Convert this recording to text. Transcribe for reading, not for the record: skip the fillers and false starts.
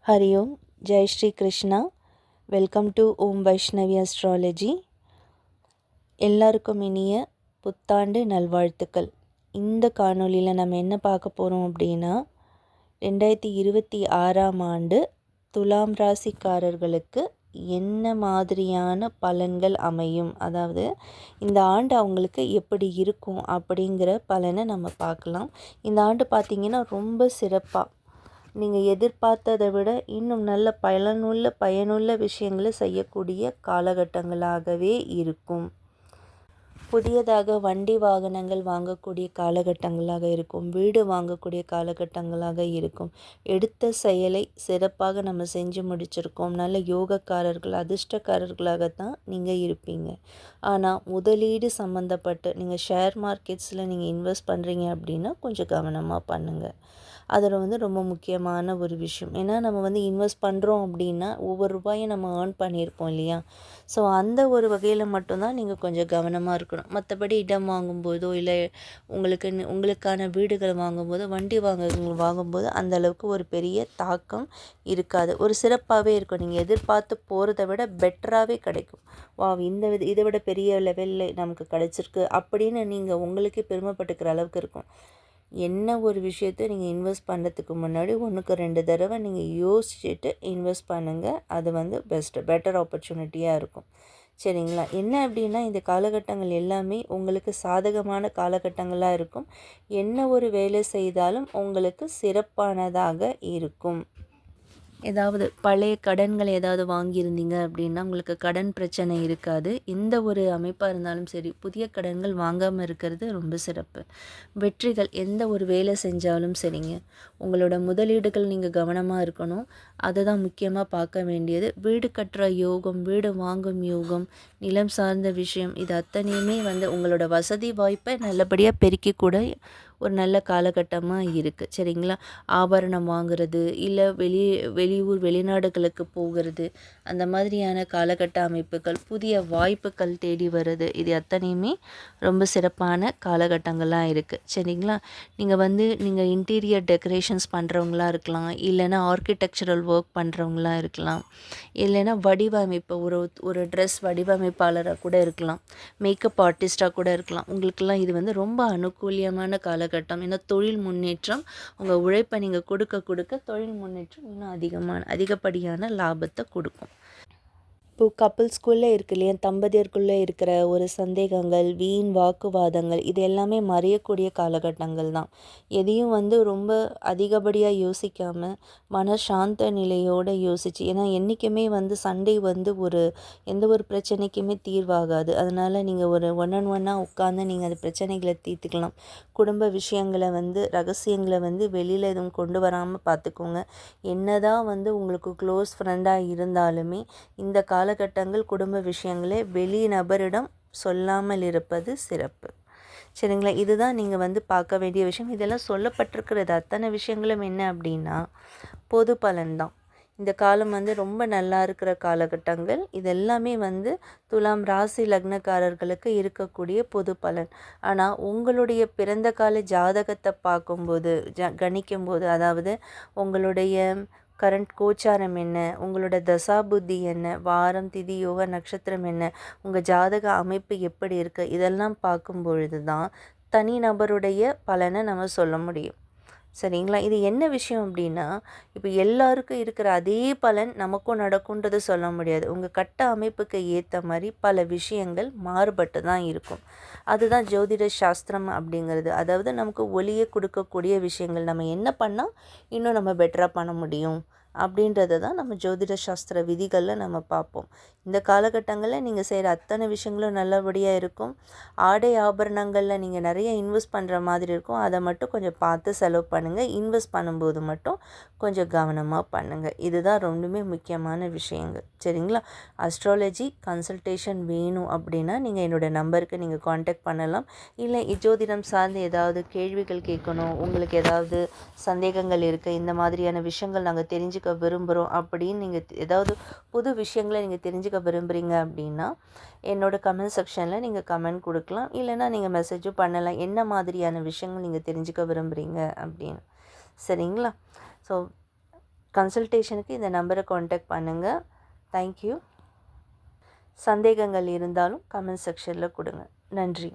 Hari Om. Jai Shri Krishna. Welcome to Om Vaishnavi astrology. எல்லாருக்கும் இனிய புத்தாண்டு நல்வாழ்த்துக்கள். இந்த காணொளியில் நம்ம என்ன பார்க்க போகிறோம் அப்படின்னா 2026ஆம் ஆண்டு துலாம் ராசிக்காரர்களுக்கு என்ன மாதிரியான பலன்கள் அமையும், அதாவது இந்த ஆண்டு அவங்களுக்கு எப்படி இருக்கும் அப்படிங்கிற பலனை நம்ம பார்க்கலாம். இந்த ஆண்டு பார்த்திங்கன்னா ரொம்ப சிறப்பாக நீங்கள் எதிர்பார்த்ததை விட இன்னும் நல்ல பயனுள்ள விஷயங்களை செய்யக்கூடிய காலகட்டங்களாகவே இருக்கும். புதியதாக வண்டி வாகனங்கள் வாங்கக்கூடிய காலகட்டங்களாக இருக்கும். வீடு வாங்கக்கூடிய காலகட்டங்களாக இருக்கும். எடுத்த செயலை சிறப்பாக நம்ம செஞ்சு முடிச்சிருக்கோம். நல்ல யோகக்காரர்கள், அதிர்ஷ்டக்காரர்களாகத்தான் நீங்கள் இருப்பீங்க. ஆனால் முதலீடு சம்மந்தப்பட்டு நீங்கள் ஷேர் மார்க்கெட்ஸில் நீங்கள் இன்வெஸ்ட் பண்ணுறீங்க அப்படின்னா கொஞ்சம் கவனமாக பண்ணுங்கள். அதில் ரொம்ப முக்கியமான ஒரு விஷயம். ஏன்னா நம்ம இன்வெஸ்ட் பண்ணுறோம் அப்படின்னா ஒவ்வொரு ரூபாயும் நம்ம ஏர்ன் பண்ணியிருப்போம் இல்லையா? ஸோ அந்த ஒரு வகையில் மட்டும்தான் நீங்கள் கொஞ்சம் கவனமாக இருக்கணும். மற்றபடி இடம் வாங்கும்போதோ இல்லை உங்களுக்கான வீடுகள் வாங்கும்போதோ வண்டி வாங்கும்போது அந்தளவுக்கு ஒரு பெரிய தாக்கம் இருக்காது. ஒரு சிறப்பாகவே இருக்கும். நீங்கள் எதிர்பார்த்து போகிறத விட பெட்டராகவே கிடைக்கும். இதை விட பெரிய லெவலில் நமக்கு கிடைச்சிருக்கு அப்படின்னு நீங்கள் உங்களுக்கே பெருமைப்பட்டுக்கிற அளவுக்கு இருக்கும். என்ன ஒரு விஷயத்தை நீங்கள் இன்வெஸ்ட் பண்ணுறதுக்கு முன்னாடி 1க்கு 2 தடவை நீங்கள் யோசிச்சுட்டு இன்வெஸ்ட் பண்ணுங்கள். அது பெட்டர் ஆப்பர்ச்சுனிட்டியாக இருக்கும். சரிங்களா? என்ன அப்படின்னா இந்த காலகட்டங்கள் எல்லாமே உங்களுக்கு சாதகமான காலகட்டங்களாக இருக்கும். என்ன ஒரு வேலை செய்தாலும் உங்களுக்கு சிறப்பானதாக இருக்கும். ஏதாவது பழைய கடன்கள் ஏதாவது வாங்கியிருந்தீங்க அப்படின்னா உங்களுக்கு கடன் பிரச்சனை இருக்காது. எந்த ஒரு அமைப்பாக இருந்தாலும் சரி, புதிய கடன்கள் வாங்காமல் இருக்கிறது ரொம்ப சிறப்பு. வெற்றிகள் எந்த ஒரு வேலை செஞ்சாலும் சரிங்க, உங்களோட முதலீடுகள் நீங்கள் கவனமாக இருக்கணும். அதை தான் முக்கியமாக பார்க்க வேண்டியது. வீடு கட்டுற யோகம், வீடு வாங்கும் யோகம், நிலம் சார்ந்த விஷயம், இது அத்தனையுமே உங்களோட வசதி வாய்ப்பை நல்லபடியாக பெருக்கி கூட ஒரு நல்ல காலகட்டமாக இருக்குது. சரிங்களா? ஆபரணம் வாங்குறது இல்லை வெளியூர் வெளிநாடுகளுக்கு போகிறது, அந்த மாதிரியான காலகட்ட அமைப்புகள், புதிய வாய்ப்புகள் தேடி வருது, இது அத்தனையுமே ரொம்ப சிறப்பான காலகட்டங்களாக இருக்குது. சரிங்களா? நீங்கள் இன்டீரியர் டெக்கரேஷன்ஸ் பண்ணுறவங்களா இருக்கலாம், இல்லைன்னா ஆர்கிடெக்சரல் ஒர்க் பண்ணுறவங்களா இருக்கலாம், இல்லைன்னா வடிவமைப்பு ஒரு ட்ரெஸ் வடிவமைப்பாளராக கூட இருக்கலாம், மேக்கப் ஆர்டிஸ்டாக கூட இருக்கலாம். உங்களுக்கெல்லாம் இது ரொம்ப அனுகூலியமான காலகட்டம். ஏன்னா தொழில் முன்னேற்றம், உங்கள் உழைப்பை நீங்கள் கொடுக்க தொழில் முன்னேற்றம் இன்னும் அதிகப்படியான லாபத்தை கொடுக்கும். இப்போது கப்புள்ஸ்குள்ளே இருக்கு இல்லையா, தம்பதியருக்குள்ளே இருக்கிற ஒரு சந்தேகங்கள், வீண் வாக்குவாதங்கள், இது எல்லாமே மறையக்கூடிய காலகட்டங்கள் தான். எதையும் ரொம்ப அதிகப்படியாக யோசிக்காமல் மனசாந்த நிலையோடு யோசிச்சு, ஏன்னா என்றைக்குமே சண்டை எந்த ஒரு பிரச்சனைக்குமே தீர்வாகாது. அதனால் நீங்கள் ஒரு ஒன்னாக உட்காந்து நீங்கள் அந்த பிரச்சனைகளை தீர்த்துக்கலாம். குடும்ப விஷயங்களை ரகசியங்களை வெளியில் எதுவும் கொண்டு வராமல் பார்த்துக்கோங்க. என்னதான் உங்களுக்கு க்ளோஸ் ஃப்ரெண்டாக இருந்தாலுமே இந்த காலகட்டங்கள் குடும்ப விஷயங்களே வெளி நபரிடம் சொல்லாமல் இருப்பது சிறப்பு. சரிங்களா? இதுதான் நீங்கள் பார்க்க வேண்டிய விஷயம். இதெல்லாம் சொல்லப்பட்டிருக்கிறது அத்தனை விஷயங்களும் என்ன அப்படின்னா பொது பலன்தான். இந்த காலம் ரொம்ப நல்லா இருக்கிற காலகட்டங்கள். இதெல்லாமே துலாம் ராசி லக்னக்காரர்களுக்கு இருக்கக்கூடிய பொது பலன். ஆனால் உங்களுடைய பிறந்த கால ஜாதகத்தை பார்க்கும்போது கணிக்கும்போது, அதாவது உங்களுடைய கரண்ட் கோச்சாரம் என்ன, உங்களோட தசாபுத்தி என்ன, வாரம் திதி யோக நட்சத்திரம் என்ன, உங்கள் ஜாதக அமைப்பு எப்படி இருக்குது, இதெல்லாம் பார்க்கும் பொழுது தான் தனி நபருடைய பலனை நம்ம சொல்ல முடியும். சரிங்களா? இது என்ன விஷயம் அப்படின்னா, இப்போ எல்லாருக்கும் இருக்கிற அதே பலன் நமக்கும் நடக்கும்ன்றது சொல்ல முடியாது. உங்கள் கட்ட அமைப்புக்கு ஏற்ற மாதிரி பல விஷயங்கள் மாறுபட்டு தான் இருக்கும். அதுதான் ஜோதிட சாஸ்திரம் அப்படிங்கிறது. அதாவது நமக்கு ஒளியை கொடுக்கக்கூடிய விஷயங்கள், நம்ம என்ன பண்ணால் இன்னும் நம்ம பெட்டராக பண்ண முடியும் அப்படின்றத தான் நம்ம ஜோதிட சாஸ்திர விதிகளில் நம்ம பார்ப்போம். இந்த காலகட்டங்களில் நீங்கள் செய்கிற அத்தனை விஷயங்களும் நல்லபடியாக இருக்கும். ஆடை ஆபரணங்களில் நீங்கள் நிறைய இன்வெஸ்ட் பண்ணுற மாதிரி இருக்கும். அதை மட்டும் கொஞ்சம் பார்த்து செலவு பண்ணுங்கள். இன்வெஸ்ட் பண்ணும்போது மட்டும் கொஞ்சம் கவனமாக பண்ணுங்கள். இதுதான் ரொம்பவுமே முக்கியமான விஷயங்கள். சரிங்களா? அஸ்ட்ராலஜி கன்சல்டேஷன் வேணும் அப்படின்னா நீங்கள் என்னோடய நம்பருக்கு நீங்கள் காண்டாக்ட் பண்ணலாம். இல்லை ஜோதிடம் சார்ந்து ஏதாவது கேள்விகள் கேட்கணும், உங்களுக்கு ஏதாவது சந்தேகங்கள் இருக்குது, இந்த மாதிரியான விஷயங்கள் நாங்கள் தெரிஞ்சுக்க விரும்புகிறோம் அப்படின்னு நீங்கள் ஏதாவது புது விஷயங்களை நீங்கள் தெரிஞ்சுக்க விரும்புகிறீங்க அப்படின்னா என்னோட கமெண்ட் செக்ஷனில் நீங்கள் கமெண்ட் கொடுக்கலாம். இல்லைன்னா நீங்கள் மெசேஜும் பண்ணலாம், என்ன மாதிரியான விஷயங்கள் நீங்கள் தெரிஞ்சுக்க விரும்புகிறீங்க அப்படின்னு. சரிங்களா? ஸோ கன்சல்டேஷனுக்கு இந்த நம்பரை காண்டாக்ட் பண்ணுங்கள். தேங்க்யூ. சந்தேகங்கள் இருந்தாலும் கமெண்ட் செக்ஷனில் கொடுங்க. நன்றி.